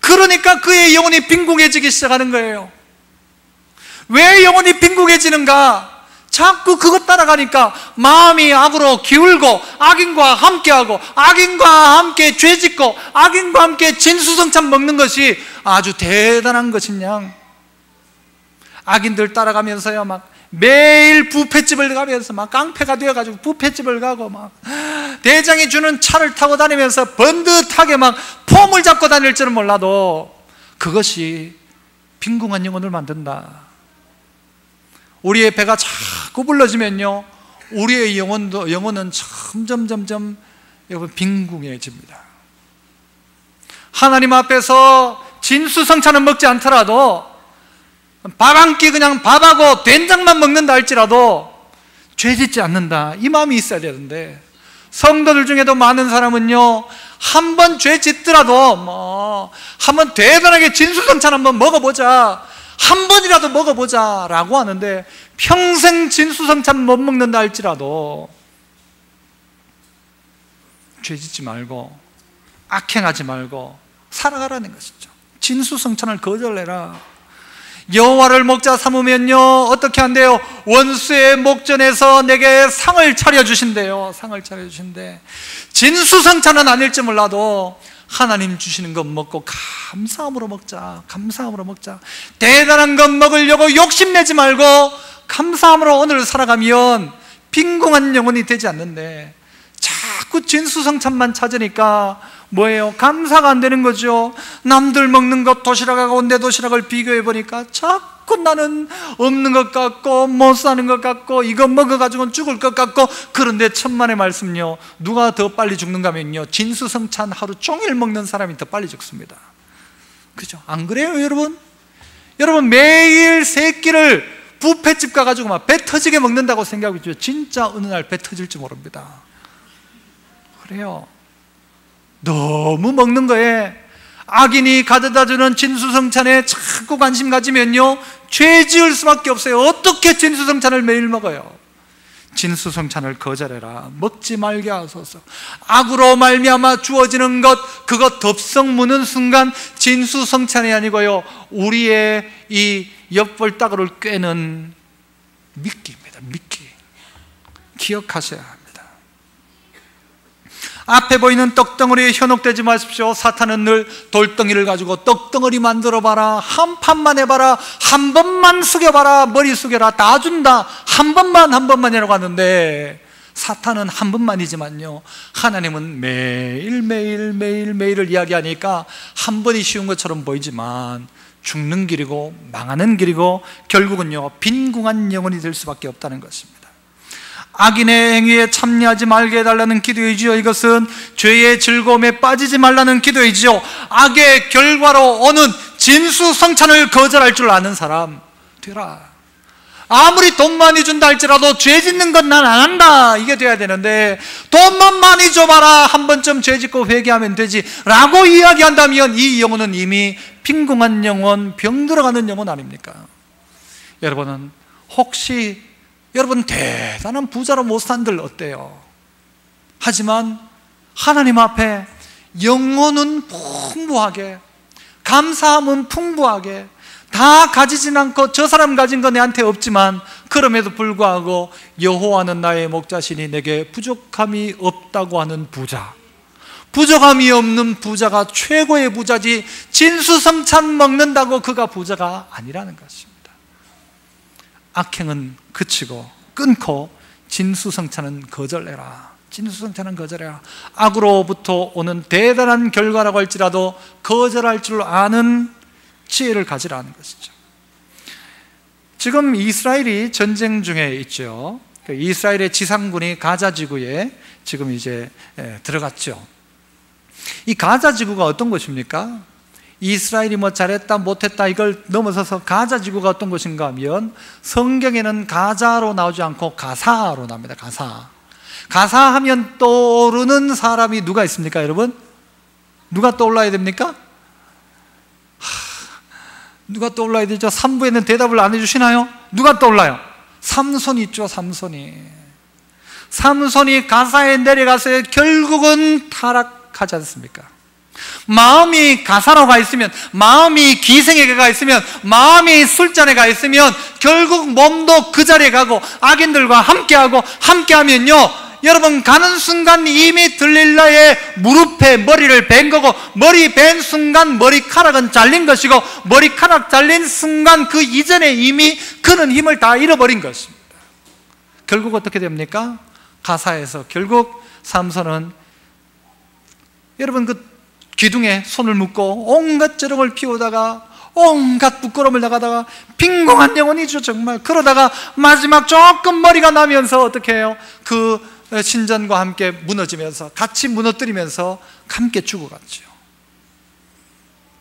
그러니까 그의 영혼이 빈궁해지기 시작하는 거예요. 왜 영혼이 빈궁해지는가? 자꾸 그것 따라가니까 마음이 악으로 기울고, 악인과 함께하고, 악인과 함께 죄짓고, 악인과 함께 진수성찬 먹는 것이 아주 대단한 것이냐. 악인들 따라가면서요, 막 매일 뷔페집을 가면서 막 깡패가 되어가지고 뷔페집을 가고, 막 대장이 주는 차를 타고 다니면서 번듯하게 막 폼을 잡고 다닐 줄은 몰라도 그것이 빈궁한 영혼을 만든다. 우리의 배가 자꾸 불러지면요, 우리의 영혼은 점점 여러분 빈궁해집니다. 하나님 앞에서 진수성찬은 먹지 않더라도 밥 한 끼 그냥 밥하고 된장만 먹는다 할지라도 죄짓지 않는다, 이 마음이 있어야 되는데, 성도들 중에도 많은 사람은요, 한 번 죄짓더라도 한번 대단하게 진수성찬 한번 먹어보자, 한 번이라도 먹어보자 라고 하는데, 평생 진수성찬 못 먹는다 할지라도 죄짓지 말고 악행하지 말고 살아가라는 것이죠. 진수성찬을 거절해라. 여호와를 목자 삼으면요, 어떻게 한대요? 원수의 목전에서 내게 상을 차려주신대요. 상을 차려주신대. 진수성찬은 아닐지 몰라도 하나님 주시는 것 먹고 감사함으로 먹자. 감사함으로 먹자. 대단한 것 먹으려고 욕심내지 말고 감사함으로 오늘 살아가면 빈궁한 영혼이 되지 않는데, 자꾸 진수성찬만 찾으니까 뭐예요? 감사가 안 되는 거죠. 남들 먹는 것 도시락하고 내 도시락을 비교해 보니까 자꾸 나는 없는 것 같고 못 사는 것 같고 이거 먹어가지고는 죽을 것 같고. 그런데 천만의 말씀요, 누가 더 빨리 죽는가 하면요, 진수성찬 하루 종일 먹는 사람이 더 빨리 죽습니다. 그죠? 안 그래요, 여러분? 여러분 매일 세 끼를 뷔페집 가가지고 막 배 터지게 먹는다고 생각하죠. 진짜 어느 날 배 터질지 모릅니다. 그래요. 너무 먹는 거에 악인이 가져다주는 진수성찬에 자꾸 관심 가지면요, 죄 지을 수밖에 없어요. 어떻게 진수성찬을 매일 먹어요? 진수성찬을 거절해라. 먹지 말게 하소서. 악으로 말미암아 주어지는 것, 그것 덥석 무는 순간 진수성찬이 아니고요, 우리의 이 옆벌따구를 꿰는 미끼입니다. 미끼. 기억하셔야 합니다. 앞에 보이는 떡덩어리에 현혹되지 마십시오. 사탄은 늘 돌덩이를 가지고 떡덩어리 만들어봐라, 한 판만 해봐라, 한 번만 숙여봐라, 머리 숙여라, 다 준다, 한 번만이라고 하는데, 사탄은 한 번만이지만요, 하나님은 매일을 이야기하니까 한 번이 쉬운 것처럼 보이지만 죽는 길이고 망하는 길이고 결국은요 빈궁한 영혼이 될 수밖에 없다는 것입니다. 악인의 행위에 참여하지 말게 해달라는 기도이지요. 이것은 죄의 즐거움에 빠지지 말라는 기도이지요. 악의 결과로 오는 진수성찬을 거절할 줄 아는 사람 되라. 아무리 돈 많이 준다 할지라도 죄 짓는 건 난 안 한다, 이게 돼야 되는데, 돈만 많이 줘봐라, 한 번쯤 죄 짓고 회개하면 되지 라고 이야기한다면 이 영혼은 이미 빈궁한 영혼, 병 들어가는 영혼 아닙니까? 여러분은 혹시 여러분 대단한 부자로 못 산들 어때요? 하지만 하나님 앞에 영혼은 풍부하게, 감사함은 풍부하게, 다 가지진 않고 저 사람 가진 거 내한테 없지만 그럼에도 불구하고 여호와는 나의 목자시니 내게 부족함이 없다고 하는 부자, 부족함이 없는 부자가 최고의 부자지 진수성찬 먹는다고 그가 부자가 아니라는 것입니다. 악행은 그치고 끊고 진수성찬은 거절해라. 진수성찬은 거절해라. 악으로부터 오는 대단한 결과라고 할지라도 거절할 줄 아는 지혜를 가지라는 것이죠. 지금 이스라엘이 전쟁 중에 있죠. 이스라엘의 지상군이 가자 지구에 지금 이제 들어갔죠. 이 가자 지구가 어떤 곳입니까? 이스라엘이 뭐 잘했다 못했다 이걸 넘어서서 가자 지구가 어떤 곳인가 하면, 성경에는 가자로 나오지 않고 가사로 나옵니다. 가사 하면 떠오르는 사람이 누가 있습니까, 여러분? 누가 떠올라야 됩니까? 누가 떠올라야 되죠? 3부에는 대답을 안 해주시나요? 누가 떠올라요? 삼손이 있죠. 삼손이 가사에 내려가서 결국은 타락하지 않습니까? 마음이 가사로 가 있으면, 마음이 기생에게 가 있으면, 마음이 술잔에 가 있으면 결국 몸도 그 자리에 가고 악인들과 함께하면요, 여러분 가는 순간 이미 들릴라의 무릎에 머리를 벤 거고, 머리 벤 순간 머리카락은 잘린 것이고, 머리카락 잘린 순간 그 이전에 이미 그는 힘을 다 잃어버린 것입니다. 결국 어떻게 됩니까? 가사에서 결국 삼손은 여러분 그 기둥에 손을 묶고 온갖 저름을 피우다가 온갖 부끄러움을 나가다가 빈궁한 영혼이죠. 정말 그러다가 마지막 조금 머리가 나면서 어떻게 해요? 그 신전과 함께 무너지면서, 같이 무너뜨리면서 함께 죽어갔죠.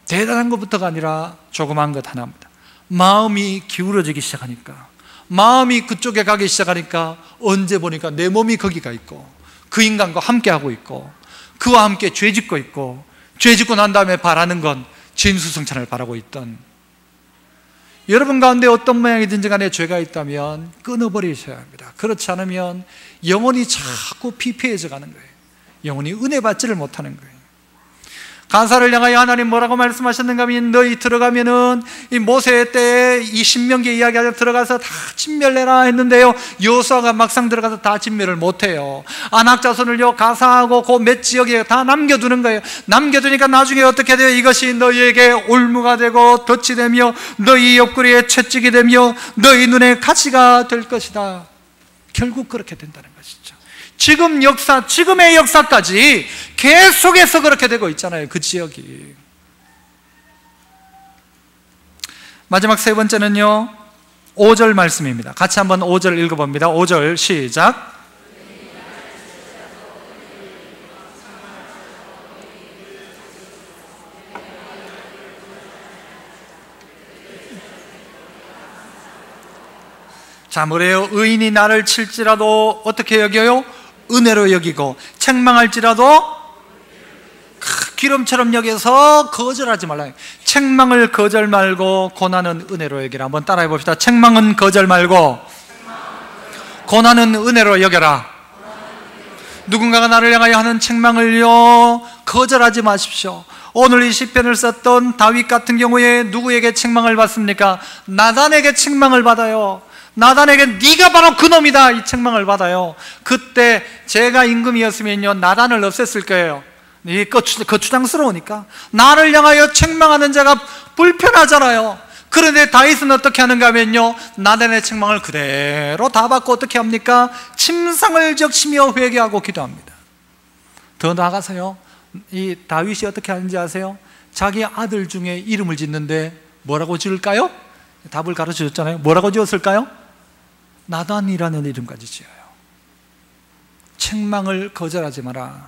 대단한 것부터가 아니라 조그마한 것 하나입니다. 마음이 기울어지기 시작하니까, 마음이 그쪽에 가기 시작하니까 언제 보니까 내 몸이 거기가 있고 그 인간과 함께하고 있고 그와 함께 죄 짓고 있고, 죄 짓고 난 다음에 바라는 건 진수성찬을 바라고 있던, 여러분 가운데 어떤 모양이든지 간에 죄가 있다면 끊어버리셔야 합니다. 그렇지 않으면 영혼이 자꾸 피폐해져 가는 거예요. 영혼이 은혜 받지를 못하는 거예요. 가사를 향하여 하나님 뭐라고 말씀하셨는가 하면, 너희 들어가면은 이 모세 때에 이 신명기 이야기하자 들어가서 다 진멸해라 했는데요, 여호수아가 막상 들어가서 다 진멸을 못해요. 아낙 자손을요 가사하고 그 몇 지역에 다 남겨두는 거예요. 남겨두니까 나중에 어떻게 돼요? 이것이 너희에게 올무가 되고 덫이 되며 너희 옆구리에 채찍이 되며 너희 눈에 가시가 될 것이다. 결국 그렇게 된다는 것이죠. 지금 역사, 지금의 역사까지 계속해서 그렇게 되고 있잖아요, 그 지역이. 마지막 세 번째는요, 5절 말씀입니다. 같이 한번 5절 읽어봅니다. 5절 시작. 자, 뭐래요? 의인이 나를 칠지라도 어떻게 여겨요? 은혜로 여기고, 책망할지라도 기름처럼 여겨서 거절하지 말라. 책망을 거절 말고 고난은 은혜로 여기라. 한번 따라해 봅시다. 책망은 거절 말고 고난은 은혜로 여겨라. 누군가가 나를 향하여 하는 책망을요 거절하지 마십시오. 오늘 이 시편을 썼던 다윗 같은 경우에 누구에게 책망을 받습니까? 나단에게 책망을 받아요. 나단에게 네가 바로 그놈이다 이 책망을 받아요. 그때 제가 임금이었으면요 나단을 없앴을 거예요. 이게 거추장스러우니까. 나를 향하여 책망하는 자가 불편하잖아요. 그런데 다윗은 어떻게 하는가 하면요 나단의 책망을 그대로 다 받고 어떻게 합니까? 침상을 적시며 회개하고 기도합니다. 더 나아가서요 이 다윗이 어떻게 하는지 아세요? 자기 아들 중에 이름을 짓는데 뭐라고 지을까요? 답을 가르쳐 줬잖아요. 뭐라고 지었을까요? 나단이라는 이름까지 지어요. 책망을 거절하지 마라.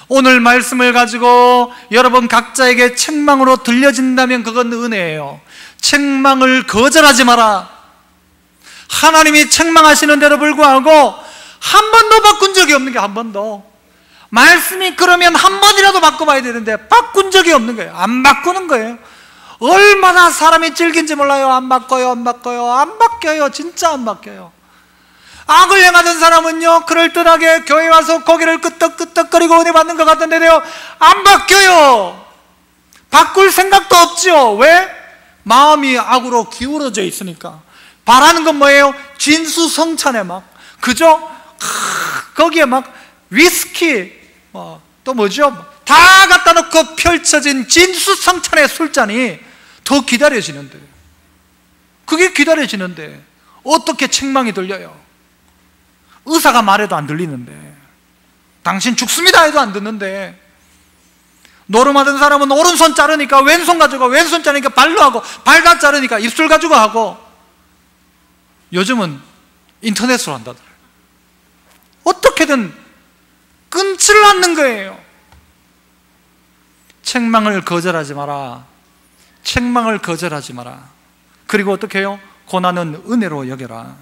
오늘 말씀을 가지고 여러분 각자에게 책망으로 들려진다면 그건 은혜예요. 책망을 거절하지 마라. 하나님이 책망하시는 데도 불구하고 한 번도 바꾼 적이 없는 게 한 번도. 말씀이 그러면 한 번이라도 바꿔봐야 되는데 바꾼 적이 없는 거예요. 안 바꾸는 거예요. 얼마나 사람이 질긴지 몰라요. 안 바꿔요, 안 바꿔요, 안 바뀌어요. 진짜 안 바뀌어요. 악을 행하던 사람은요 그럴듯하게 교회 와서 고개를 끄덕끄덕거리고 은혜 받는 것 같은데요 안 바뀌어요. 바꿀 생각도 없죠. 왜? 마음이 악으로 기울어져 있으니까. 바라는 건 뭐예요? 진수성찬에 막 그죠? 거기에 막 위스키 또 뭐죠? 다 갖다 놓고 펼쳐진 진수성찬의 술잔이 더 기다려지는데, 그게 기다려지는데 어떻게 책망이 들려요? 의사가 말해도 안 들리는데, 당신 죽습니다 해도 안 듣는데, 노름하던 사람은 오른손 자르니까 왼손 가지고, 왼손 자르니까 발로 하고, 발 다 자르니까 입술 가지고 하고, 요즘은 인터넷으로 한다더라고요. 어떻게든 끊지를 않는 거예요. 책망을 거절하지 마라. 책망을 거절하지 마라. 그리고 어떻게 해요? 고난은 은혜로 여겨라.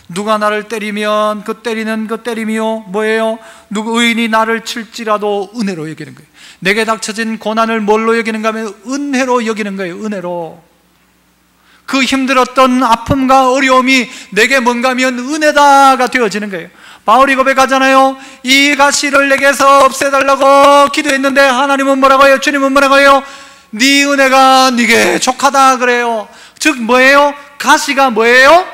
누가 나를 때리면 그 때리는 그 때림이요 뭐예요? 누구 의인이 나를 칠지라도 은혜로 여기는 거예요. 내게 닥쳐진 고난을 뭘로 여기는가 하면 은혜로 여기는 거예요. 은혜로. 그 힘들었던 아픔과 어려움이 내게 뭔가 하면 은혜다가 되어지는 거예요. 바울이 고백하잖아요. 이 가시를 내게서 없애달라고 기도했는데 하나님은 뭐라고 해요? 주님은 뭐라고 해요? 네 은혜가 네게 족하다 그래요. 즉 뭐예요? 가시가 뭐예요?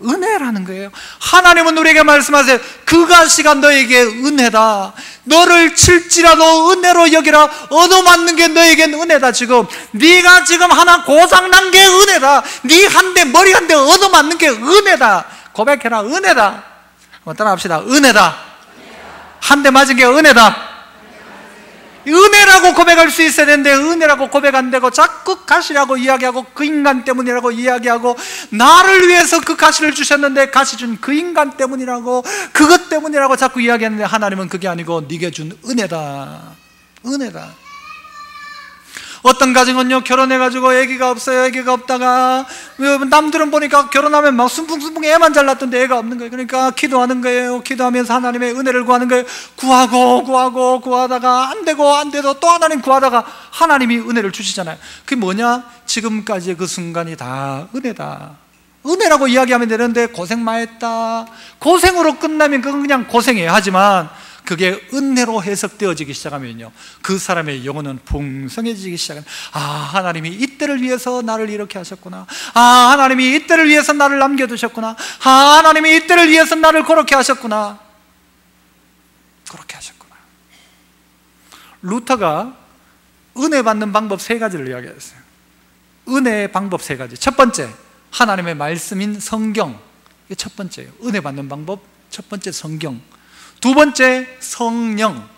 은혜라는 거예요. 하나님은 우리에게 말씀하세요. 그 가시가 너에게 은혜다. 너를 칠지라도 은혜로 여기라. 얻어맞는 게 너에겐 은혜다. 지금 네가 지금 하나 고장난 게 은혜다. 네 한 대 머리 한 대 얻어맞는 게 은혜다. 고백해라. 은혜다. 한번 따라합시다. 은혜다. 한 대 맞은 게 은혜다. 은혜라고 고백할 수 있어야 되는데 은혜라고 고백 안 되고 자꾸 가시라고 이야기하고 그 인간 때문이라고 이야기하고, 나를 위해서 그 가시를 주셨는데 가시 준 그 인간 때문이라고, 그것 때문이라고 자꾸 이야기하는데 하나님은 그게 아니고 네게 준 은혜다. 은혜다. 어떤 가정은요 결혼해가지고 애기가 없어요. 애기가 없다가 남들은 보니까 결혼하면 막 순풍순풍 애만 잘 낳던데 애가 없는 거예요. 그러니까 기도하는 거예요. 기도하면서 하나님의 은혜를 구하는 거예요. 구하다가 안 되고 안 돼도 또 하나님 구하다가 하나님이 은혜를 주시잖아요. 그게 뭐냐? 지금까지의 그 순간이 다 은혜다. 은혜라고 이야기하면 되는데 고생 많이 했다. 고생으로 끝나면 그건 그냥 고생이에요. 하지만 그게 은혜로 해석되어지기 시작하면요 그 사람의 영혼은 풍성해지기 시작합니다. 아, 하나님이 이때를 위해서 나를 이렇게 하셨구나. 아, 하나님이 이때를 위해서 나를 남겨두셨구나. 아, 하나님이 이때를 위해서 나를 그렇게 하셨구나. 그렇게 하셨구나. 루터가 은혜 받는 방법 3가지를 이야기했어요. 은혜의 방법 3가지. 첫 번째, 하나님의 말씀인 성경. 이게 첫 번째예요. 은혜 받는 방법 첫 번째, 성경. 두 번째, 성령.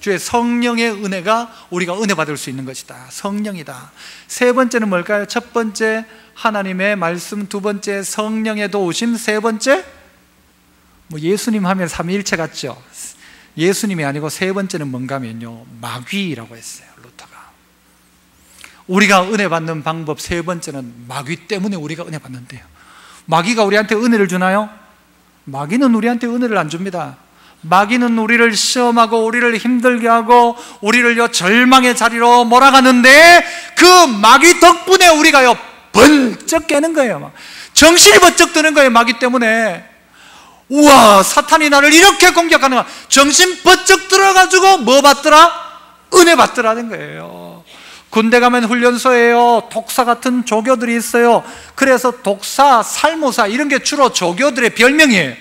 주의 성령의 은혜가 우리가 은혜 받을 수 있는 것이다. 성령이다. 세 번째는 뭘까요? 첫 번째 하나님의 말씀, 두 번째 성령의 도우심, 세 번째 뭐 예수님 하면 삼위일체 같죠? 예수님이 아니고 세 번째는 뭔가 하면요 마귀라고 했어요. 루터가. 우리가 은혜 받는 방법 세 번째는 마귀 때문에 우리가 은혜 받는데요. 마귀가 우리한테 은혜를 주나요? 마귀는 우리한테 은혜를 안 줍니다. 마귀는 우리를 시험하고 우리를 힘들게 하고 우리를 절망의 자리로 몰아가는데 그 마귀 덕분에 우리가요 번쩍 깨는 거예요. 정신이 번쩍 드는 거예요. 마귀 때문에. 우와, 사탄이 나를 이렇게 공격하는 거야. 정신 번쩍 들어가지고 뭐 받더라? 은혜 받더라는 거예요. 군대 가면 훈련소에요, 독사 같은 조교들이 있어요. 그래서 독사, 살모사 이런 게 주로 조교들의 별명이에요.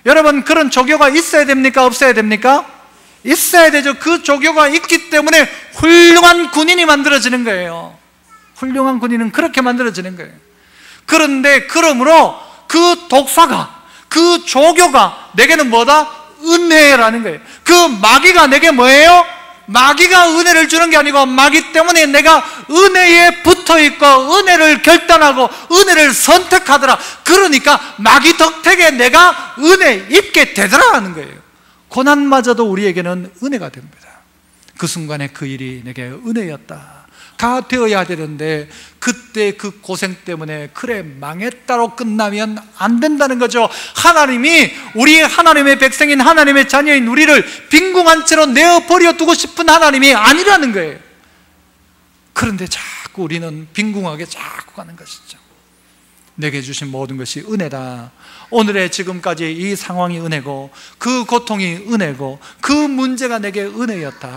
여러분, 그런 조교가 있어야 됩니까? 없어야 됩니까? 있어야 되죠. 그 조교가 있기 때문에 훌륭한 군인이 만들어지는 거예요. 훌륭한 군인은 그렇게 만들어지는 거예요. 그런데 그러므로 그 독사가, 그 조교가 내게는 뭐다? 은혜라는 거예요. 그 마귀가 내게 뭐예요? 마귀가 은혜를 주는 게 아니고 마귀 때문에 내가 은혜에 붙어있고 은혜를 결단하고 은혜를 선택하더라. 그러니까 마귀 덕택에 내가 은혜 입게 되더라는 거예요. 고난마저도 우리에게는 은혜가 됩니다. 그 순간에 그 일이 내게 은혜였다 가 되어야 되는데, 그때 그 고생 때문에 그래 망했다로 끝나면 안 된다는 거죠. 하나님이, 우리 하나님의 백성인 하나님의 자녀인 우리를 빈궁한 채로 내어버려 두고 싶은 하나님이 아니라는 거예요. 그런데 자꾸 우리는 빈궁하게 자꾸 가는 것이죠. 내게 주신 모든 것이 은혜다. 오늘의 지금까지 이 상황이 은혜고, 그 고통이 은혜고, 그 문제가 내게 은혜였다.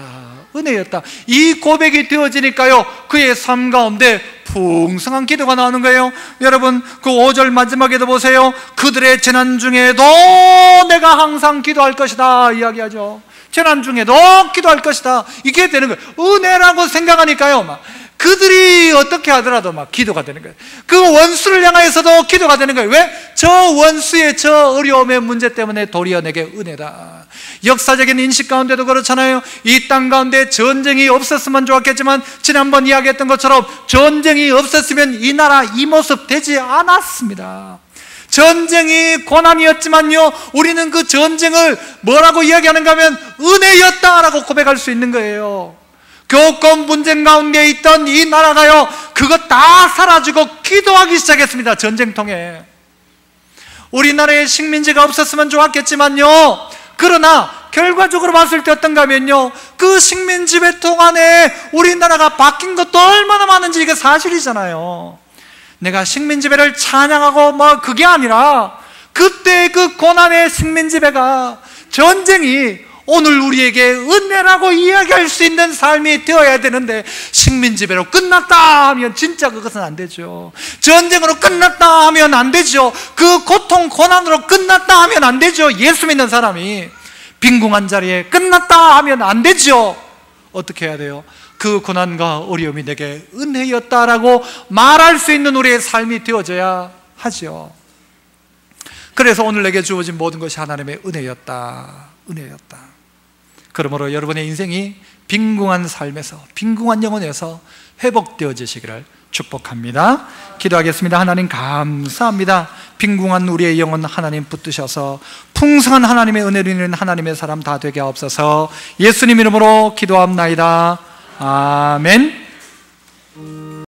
은혜였다. 이 고백이 되어지니까요, 그의 삶 가운데 풍성한 기도가 나오는 거예요. 여러분, 그 5절 마지막에도 보세요. 그들의 재난 중에도 내가 항상 기도할 것이다 이야기하죠. 재난 중에도 기도할 것이다. 이게 되는 거예요. 은혜라고 생각하니까요, 막 그들이 어떻게 하더라도 막 기도가 되는 거예요. 그 원수를 향하여서도 기도가 되는 거예요. 왜? 저 원수의 저 어려움의 문제 때문에 도리어 내게 은혜다. 역사적인 인식 가운데도 그렇잖아요. 이 땅 가운데 전쟁이 없었으면 좋았겠지만, 지난번 이야기했던 것처럼 전쟁이 없었으면 이 나라 이 모습 되지 않았습니다. 전쟁이 고난이었지만요, 우리는 그 전쟁을 뭐라고 이야기하는가 하면 은혜였다라고 고백할 수 있는 거예요. 교권 분쟁 가운데 있던 이 나라가요, 그것 다 사라지고 기도하기 시작했습니다. 전쟁통에. 우리나라에 식민지가 없었으면 좋았겠지만요, 그러나 결과적으로 봤을 때 어떤가 하면요, 그 식민지배 동안에 우리나라가 바뀐 것도 얼마나 많은지 이게 사실이잖아요. 내가 식민지배를 찬양하고 뭐 그게 아니라, 그때 그 고난의 식민지배가, 전쟁이 오늘 우리에게 은혜라고 이야기할 수 있는 삶이 되어야 되는데, 식민지배로 끝났다 하면 진짜 그것은 안 되죠. 전쟁으로 끝났다 하면 안 되죠. 그 고통 고난으로 끝났다 하면 안 되죠. 예수 믿는 사람이 빈궁한 자리에 끝났다 하면 안 되죠. 어떻게 해야 돼요? 그 고난과 어려움이 내게 은혜였다라고 말할 수 있는 우리의 삶이 되어져야 하죠. 그래서 오늘 내게 주어진 모든 것이 하나님의 은혜였다. 은혜였다. 그러므로 여러분의 인생이 빈궁한 삶에서, 빈궁한 영혼에서 회복되어지시기를 축복합니다. 기도하겠습니다. 하나님 감사합니다. 빈궁한 우리의 영혼 하나님 붙드셔서 풍성한 하나님의 은혜로 있는 하나님의 사람 다 되게 하옵소서. 예수님 이름으로 기도합나이다. 아멘.